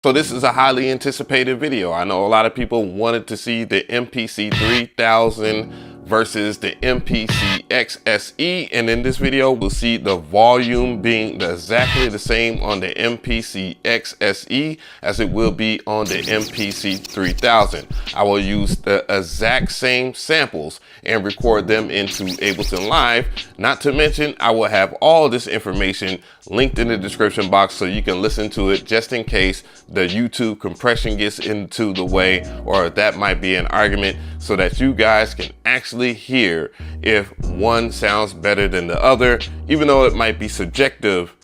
So this is a highly anticipated video. I know a lot of people wanted to see the MPC 3000 versus the MPC X SE, and in this video we'll see the volume being exactly the same on the MPC X SE as it will be on the MPC 3000. I will use the exact same samples and record them into Ableton Live. Not to mention, I will have all this information linked in the description box so you can listen to it just in case the YouTube compression gets into the way, or that might be an argument, so that you guys can actually hear if one sounds better than the other. Even though it might be subjective,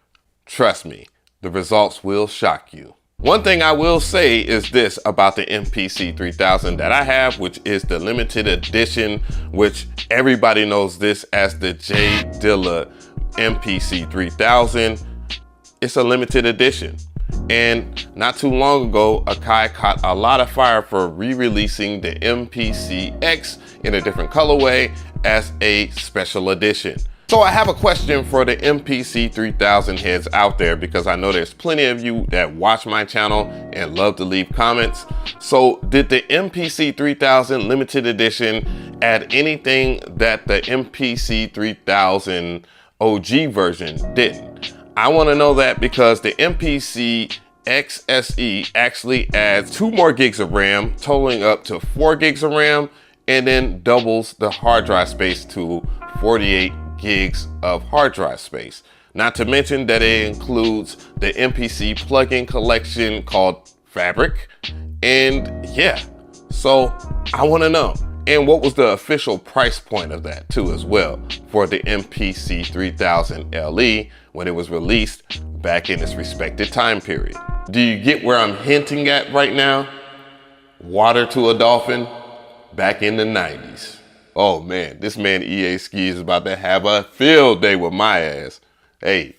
trust me, the results will shock you. One thing I will say is this about the MPC 3000 that I have, which is the limited edition, which everybody knows this as the J Dilla MPC 3000. It's a limited edition. And not too long ago, Akai caught a lot of fire for re-releasing the MPC X in a different colorway as a special edition. So I have a question for the MPC 3000 heads out there, because I know there's plenty of you that watch my channel and love to leave comments. So did the MPC 3000 limited edition add anything that the MPC 3000 OG version didn't? I want to know that, because the MPC X SE actually adds 2 more gigs of RAM, totaling up to 4 gigs of RAM, and then doubles the hard drive space to 48 gigs of hard drive space. Not to mention that it includes the MPC plugin collection called Fabric. And yeah, so I want to know. And what was the official price point of that too as well for the MPC 3000 LE when it was released back in its respected time period? Do you get where I'm hinting at right now? Water to a dolphin back in the 90s. Oh man, this man EA Ski is about to have a field day with my ass. Hey,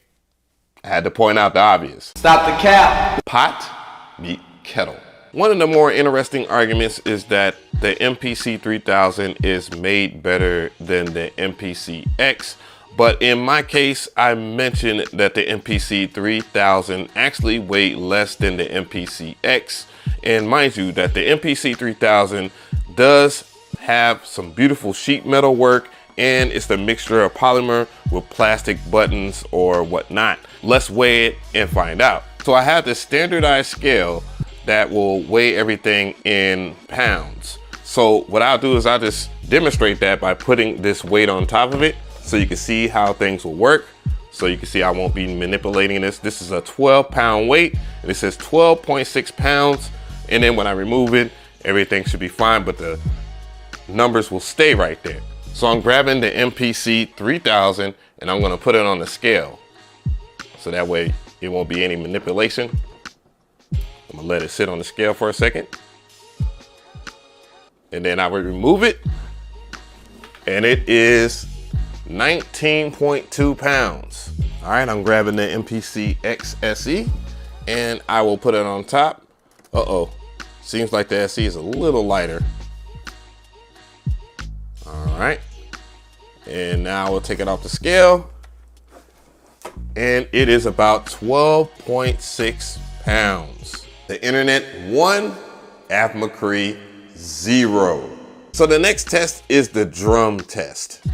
I had to point out the obvious. Stop the cap. Pot meet kettle. One of the more interesting arguments is that the MPC 3000 is made better than the MPC X, but in my case, I mentioned that the MPC 3000 actually weighed less than the MPC X, and mind you that the MPC 3000 does have some beautiful sheet metal work, and it's the mixture of polymer with plastic buttons or whatnot. Let's weigh it and find out. So I have this standardized scale that will weigh everything in pounds. So what I'll do is I'll just demonstrate that by putting this weight on top of it so you can see how things will work. So you can see I won't be manipulating this. This is a 12-pound weight, and it says 12.6 pounds. And then when I remove it, everything should be fine, but the numbers will stay right there. So I'm grabbing the MPC 3000 and I'm gonna put it on the scale. So that way it won't be any manipulation. I'm gonna let it sit on the scale for a second. And then I will remove it. And it is 19.2 pounds. All right, I'm grabbing the MPC X SE and I will put it on top. Uh-oh, seems like the SE is a little lighter. All right, and now we'll take it off the scale. And it is about 12.6 pounds. The internet 1, Mcree 0. So the next test is the drum test.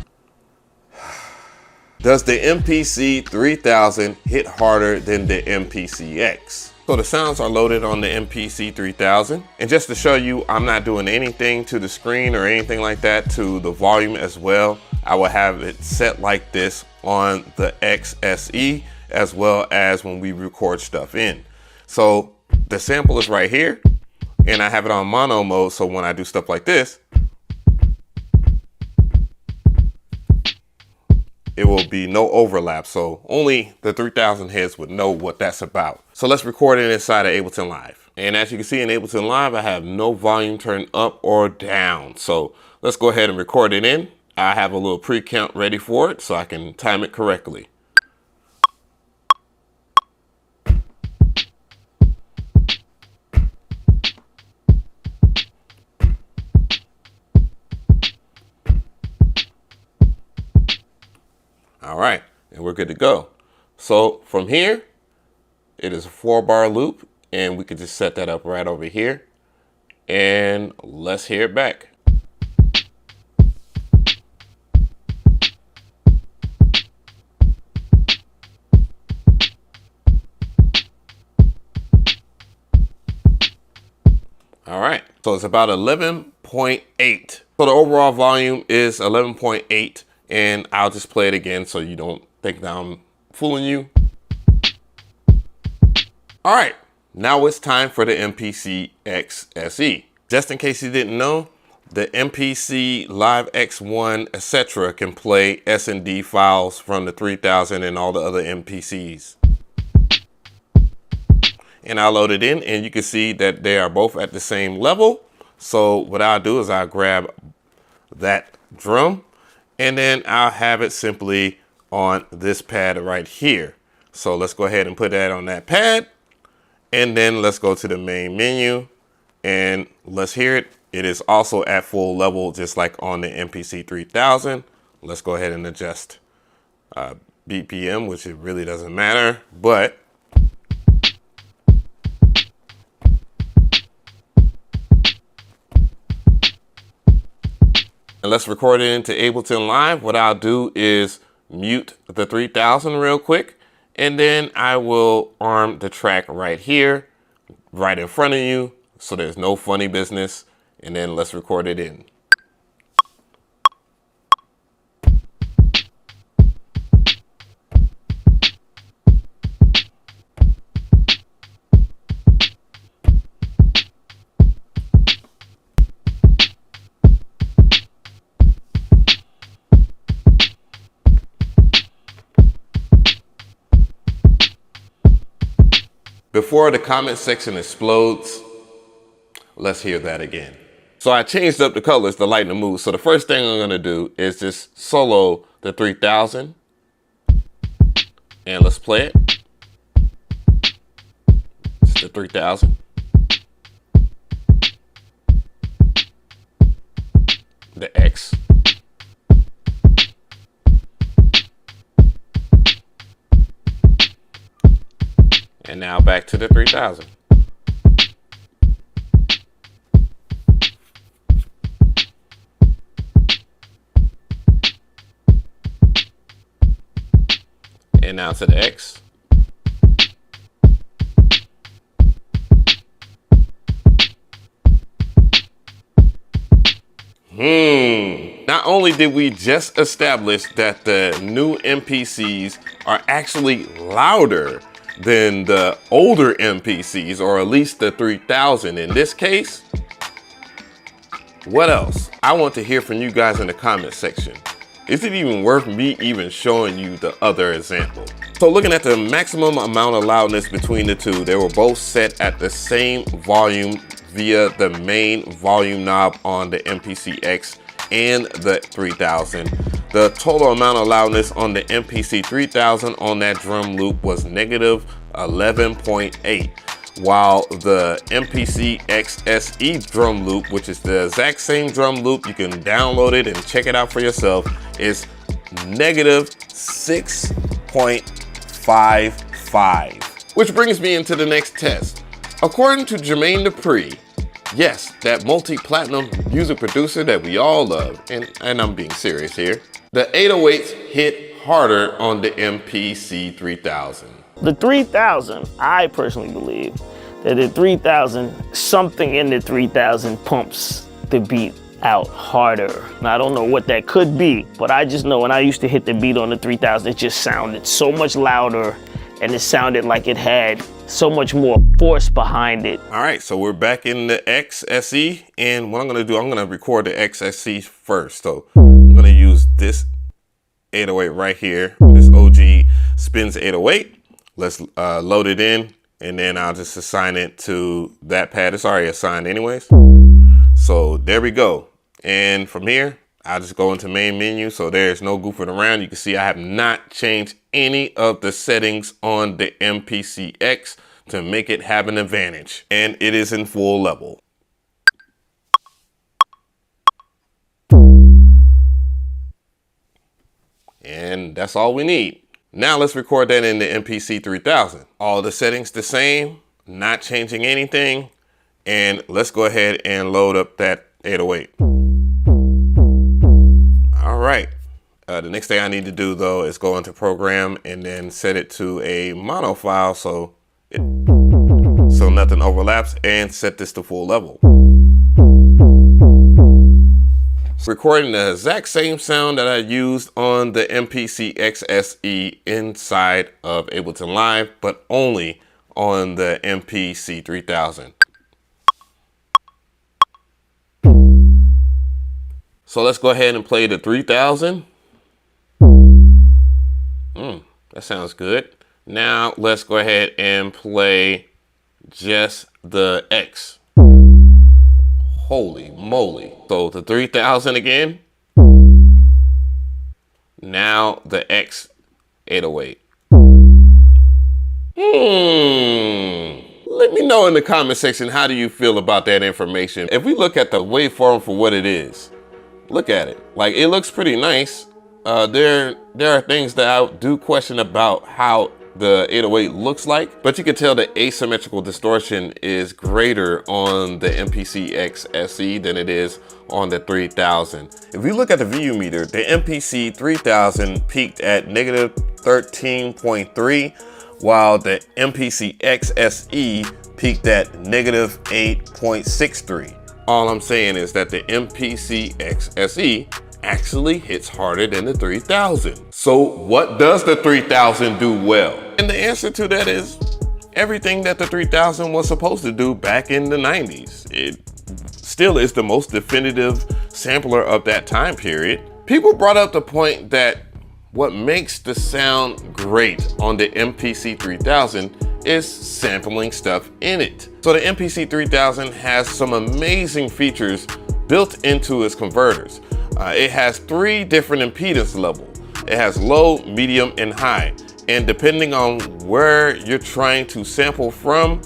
Does the MPC 3000 hit harder than the MPC X? So the sounds are loaded on the MPC 3000. And just to show you, I'm not doing anything to the screen or anything like that to the volume as well. I will have it set like this on the X SE as well as when we record stuff in. So the sample is right here and I have it on mono mode. So when I do stuff like this, it will be no overlap. So only the 3000 heads would know what that's about. So let's record it inside of Ableton Live. And as you can see in Ableton Live, I have no volume turned up or down. So let's go ahead and record it in. I have a little pre-count ready for it so I can time it correctly. All right, and we're good to go. So from here, it is a 4-bar loop, and we could just set that up right over here. And let's hear it back. All right, so it's about 11.8. So the overall volume is 11.8, and I'll just play it again so you don't think that I'm fooling you. All right, now it's time for the MPC X SE. Just in case you didn't know, the MPC Live X1, etc. can play S&D files from the 3000 and all the other MPCs. And I load it in, and you can see that they are both at the same level. So what I'll do is I'll grab that drum, and then I'll have it simply on this pad right here. So let's go ahead and put that on that pad, and then let's go to the main menu and let's hear it. It is also at full level, just like on the MPC 3000. Let's go ahead and adjust BPM, which it really doesn't matter, but and let's record it into Ableton Live. What I'll do is mute the 3000 real quick, and then I will arm the track right here, right in front of you, so there's no funny business, and then let's record it in. Before the comment section explodes, let's hear that again. So I changed up the colors to lighten the mood. So the first thing I'm gonna do is just solo the 3000, and let's play it. It's the 3000. The X. And now back to the 3000. And now to the X. Not only did we just establish that the new MPCs are actually louder than the older MPCs, or at least the 3000 in this case, what else? I want to hear from you guys in the comment section. Is it even worth me even showing you the other example? So looking at the maximum amount of loudness between the two, they were both set at the same volume via the main volume knob on the MPC X and the 3000. The total amount of loudness on the MPC 3000 on that drum loop was negative 11.8, while the MPC X SE drum loop, which is the exact same drum loop, you can download it and check it out for yourself, is negative 6.55. Which brings me into the next test. According to Mcree, yes, that multi-platinum music producer that we all love, and I'm being serious here, the 808s hit harder on the MPC 3000. The 3000, I personally believe that the 3000, something in the 3000 pumps the beat out harder. Now, I don't know what that could be, but I just know when I used to hit the beat on the 3000, it just sounded so much louder, and it sounded like it had so much more force behind it. All right, so we're back in the X SE, and what I'm gonna do, I'm gonna record the X SE first. So I'm gonna use this 808 right here, this OG Spins 808. Let's load it in, and then I'll just assign it to that pad. It's already assigned anyways. So there we go. And from here, I'll just go into main menu. So there's no goofing around. You can see I have not changed any of the settings on the MPC X to make it have an advantage. And it is in full level. And that's all we need. Now let's record that in the MPC 3000. All the settings the same. not changing anything. And let's go ahead and load up that 808. All right. The next thing I need to do though is go into program and then set it to a mono file so nothing overlaps, and set this to full level. Recording the exact same sound that I used on the MPC X SE inside of Ableton Live, but only on the MPC 3000. So let's go ahead and play the 3000. That sounds good. Now let's go ahead and play just the X. Holy moly. So the 3000 again. Now the X 808. Let me know in the comment section, how do you feel about that information? If we look at the waveform for what it is, look at it. Like, it looks pretty nice. There are things that I do question about how the 808 looks like, but you can tell the asymmetrical distortion is greater on the MPC X SE than it is on the 3000. If you look at the VU meter, the MPC 3000 peaked at negative 13.3, while the MPC X SE peaked at negative 8.63. All I'm saying is that the MPC X SE actually hits harder than the 3000. So what does the 3000 do well? And the answer to that is everything that the 3000 was supposed to do back in the 90s. It still is the most definitive sampler of that time period. People brought up the point that what makes the sound great on the MPC 3000 is sampling stuff in it. So the MPC 3000 has some amazing features built into its converters. It has 3 different impedance levels. It has low, medium, and high. And depending on where you're trying to sample from,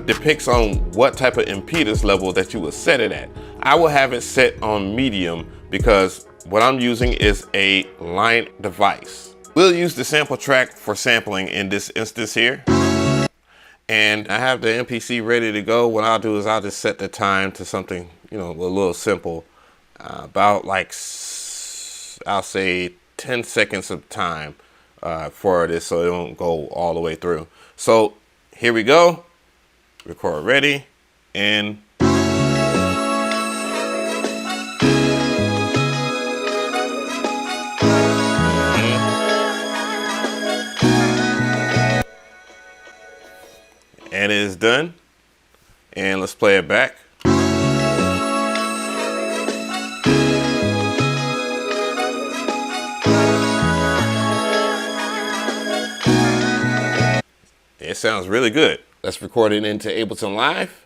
depicts on what type of impedance level that you will set it at. I will have it set on medium because what I'm using is a line device. We'll use the sample track for sampling in this instance here. And I have the MPC ready to go. What I'll do is I'll just set the time to something, a little simple. About like, I'll say 10 seconds of time for this so it don't go all the way through. So here we go. Record ready, and and it is done. And let's play it back. It sounds really good. Let's record it into Ableton Live.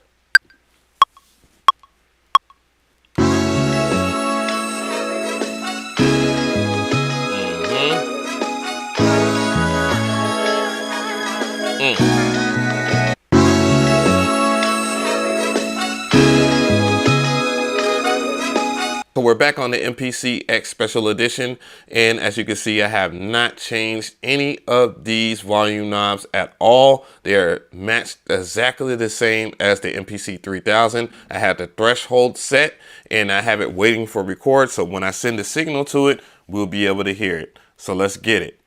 So we're back on the MPC X Special Edition, and as you can see, I have not changed any of these volume knobs at all. They're matched exactly the same as the MPC 3000. I have the threshold set, and I have it waiting for record, so when I send the signal to it, we'll be able to hear it. So let's get it.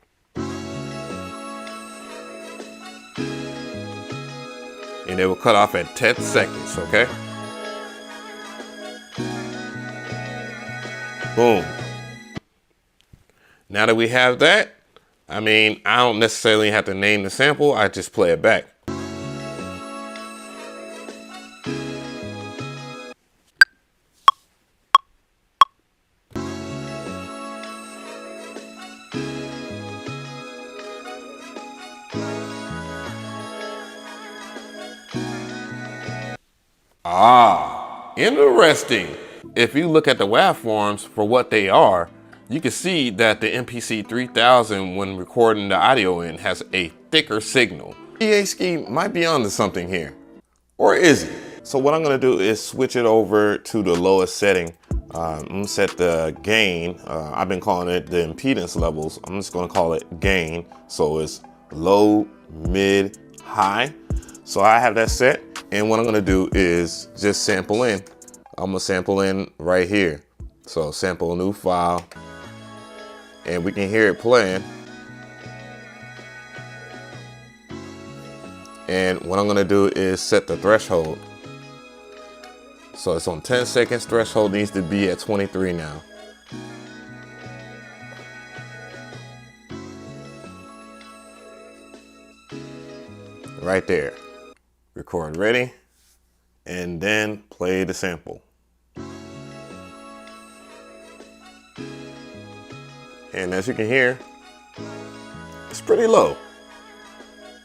And it will cut off at 10 seconds, okay? Boom. Now that we have that, I don't necessarily have to name the sample, I just play it back. Ah, interesting. If you look at the waveforms for what they are, you can see that the MPC 3000, when recording the audio in, has a thicker signal. PA Ski might be onto something here, or is he? So what I'm gonna do is switch it over to the lowest setting. I'm gonna set the gain. I've been calling it the impedance levels. I'm just gonna call it gain. So it's low, mid, high. So I have that set, and what I'm gonna do is just sample in. I'm gonna sample in right here. So sample a new file, and we can hear it playing. And what I'm gonna do is set the threshold. So it's on 10 seconds, threshold needs to be at 23 now. Right there. Record ready, and then play the sample. And as you can hear, it's pretty low.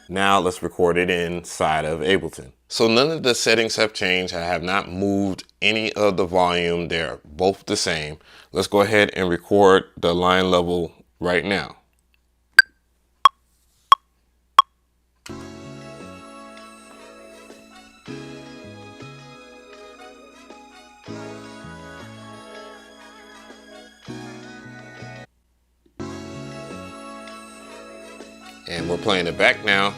Now let's record it inside of Ableton. So none of the settings have changed. I have not moved any of the volume. They're both the same. Let's go ahead and record the line level right now. And we're playing it back now.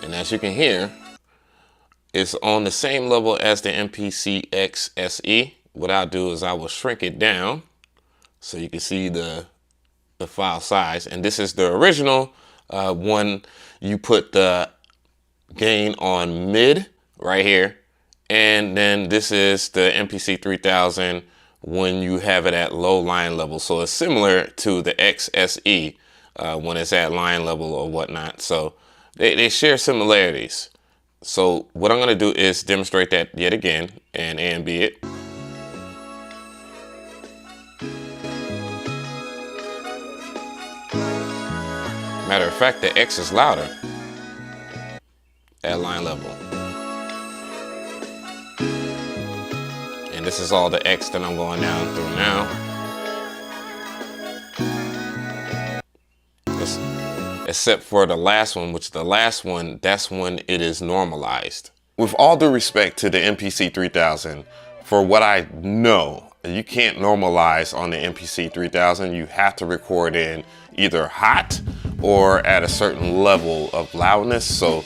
And as you can hear, it's on the same level as the MPC X SE. What I'll do is I will shrink it down so you can see the file size. And this is the original one. You put the gain on mid right here. And then this is the MPC 3000 when you have it at low line level. So it's similar to the X SE when it's at line level or whatnot. So they share similarities. So what I'm gonna do is demonstrate that yet again and A and B it. Matter of fact, the X is louder at line level. And this is all the X that I'm going down through now. Except for the last one, which the last one, that's when it is normalized. With all due respect to the MPC 3000, for what I know, you can't normalize on the MPC 3000. You have to record in either hot or at a certain level of loudness. So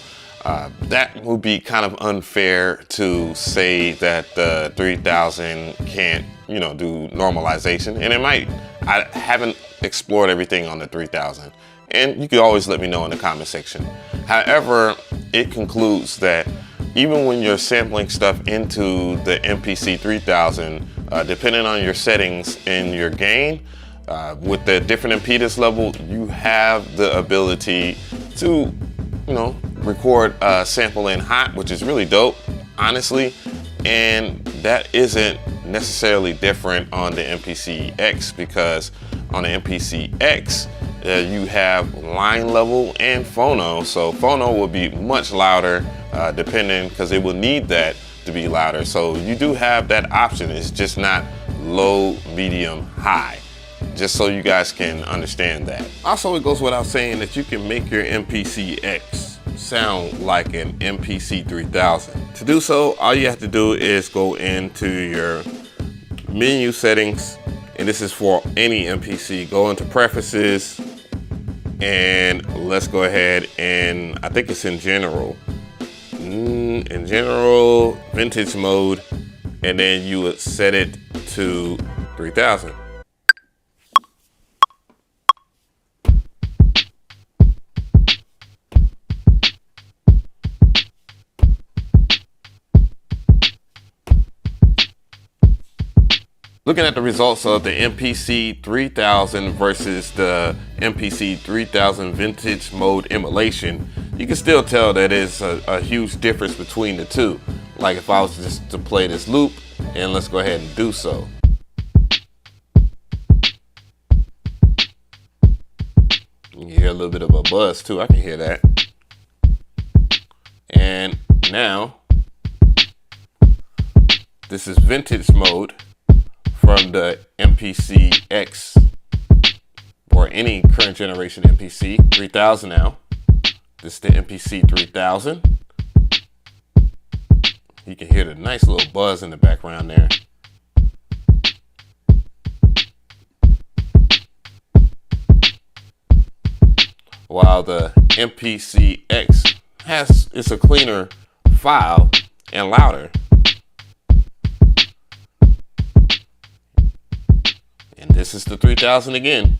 that would be kind of unfair to say that the 3000 can't, you know, do normalization, and it might. I haven't explored everything on the 3000, and you can always let me know in the comment section. However, it concludes that even when you're sampling stuff into the MPC 3000, depending on your settings and your gain, with the different impedance level, you have the ability to, you know, record sample in hot, which is really dope, honestly. And that isn't necessarily different on the MPC X, because on the MPC X, you have line level and phono. So phono will be much louder, depending, because it will need that to be louder. So you do have that option. It's just not low, medium, high. Just so you guys can understand that. Also, it goes without saying that you can make your MPC X sound like an MPC 3000. To do so, all you have to do is go into your menu settings, and this is for any MPC. Go into preferences, and let's go ahead and, I think it's in general. In general, vintage mode, and then you would set it to 3000. Looking at the results of the MPC 3000 versus the MPC 3000 vintage mode emulation, you can still tell that it's a huge difference between the two. Like if I was just to play this loop, and let's go ahead and do so. You can hear a little bit of a buzz too, I can hear that. And now, this is vintage mode from the MPC X, or any current generation MPC 3000 now. This is the MPC 3000. You can hear the nice little buzz in the background there. while the MPC X it's a cleaner file and louder. And this is the 3000 again.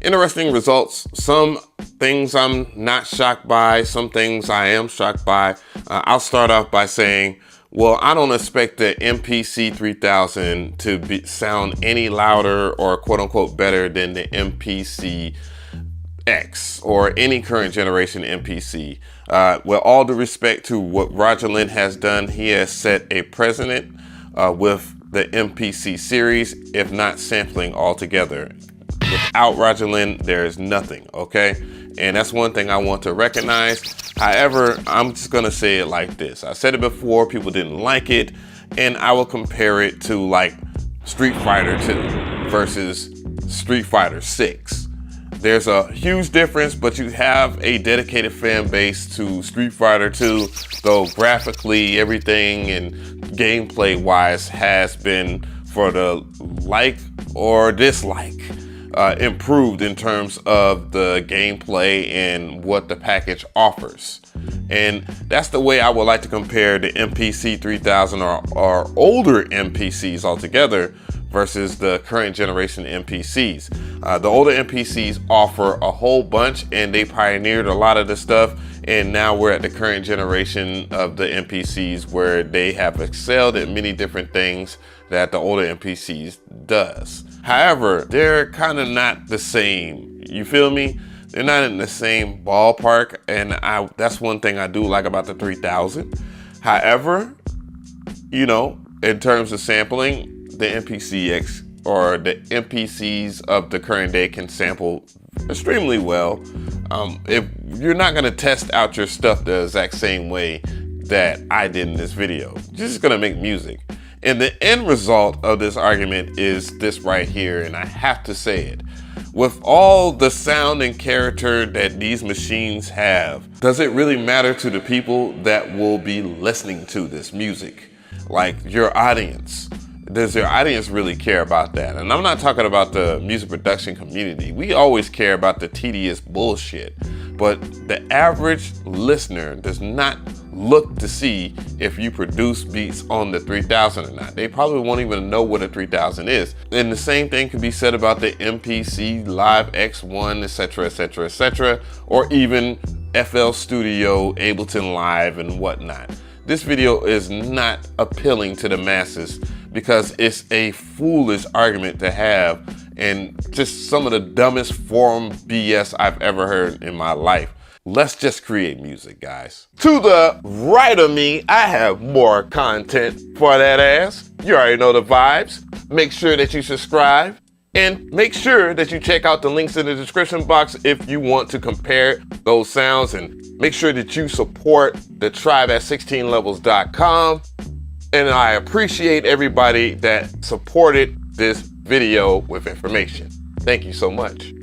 Interesting results. Some things I'm not shocked by, some things I am shocked by. I'll start off by saying, well, I don't expect the MPC 3000 to sound any louder or quote unquote better than the MPC X or any current generation MPC. With all due respect to what Roger Lynn has done, he has set a precedent with the MPC series, if not sampling altogether. Without Roger Lynn, there is nothing, okay? And that's one thing I want to recognize. However, I'm just gonna say it like this. I said it before, people didn't like it, and I will compare it to like Street Fighter 2 versus Street Fighter 6. There's a huge difference, but you have a dedicated fan base to Street Fighter 2, though graphically, everything and gameplay wise has been, for the like or dislike, improved in terms of the gameplay and what the package offers. And that's the way I would like to compare the MPC 3000 or older MPCs altogether versus the current generation MPCs. The older MPCs offer a whole bunch and they pioneered a lot of the stuff, and now we're at the current generation of the MPCs where they have excelled at many different things that the older MPCs does. However, they're kind of not the same. You feel me? They're not in the same ballpark, and that's one thing I do like about the 3000. However, you know, in terms of sampling, the MPC X or the MPCs of the current day can sample extremely well. If you're not gonna test out your stuff the exact same way that I did in this video, you're just gonna make music. And the end result of this argument is this right here, and I have to say it. With all the sound and character that these machines have, does it really matter to the people that will be listening to this music? Like your audience. Does your audience really care about that? And I'm not talking about the music production community. We always care about the tedious bullshit. But the average listener does not look to see if you produce beats on the 3000 or not. They probably won't even know what a 3000 is. And the same thing can be said about the MPC Live X1, etc., etc., etc., or even FL Studio, Ableton Live, and whatnot. This video is not appealing to the masses because it's a foolish argument to have and just some of the dumbest forum BS I've ever heard in my life. Let's just create music, guys. To the right of me, I have more content for that ass. You already know the vibes. Make sure that you subscribe and make sure that you check out the links in the description box if you want to compare those sounds, and make sure that you support the tribe at 16levels.com. And I appreciate everybody that supported this video with information. Thank you so much.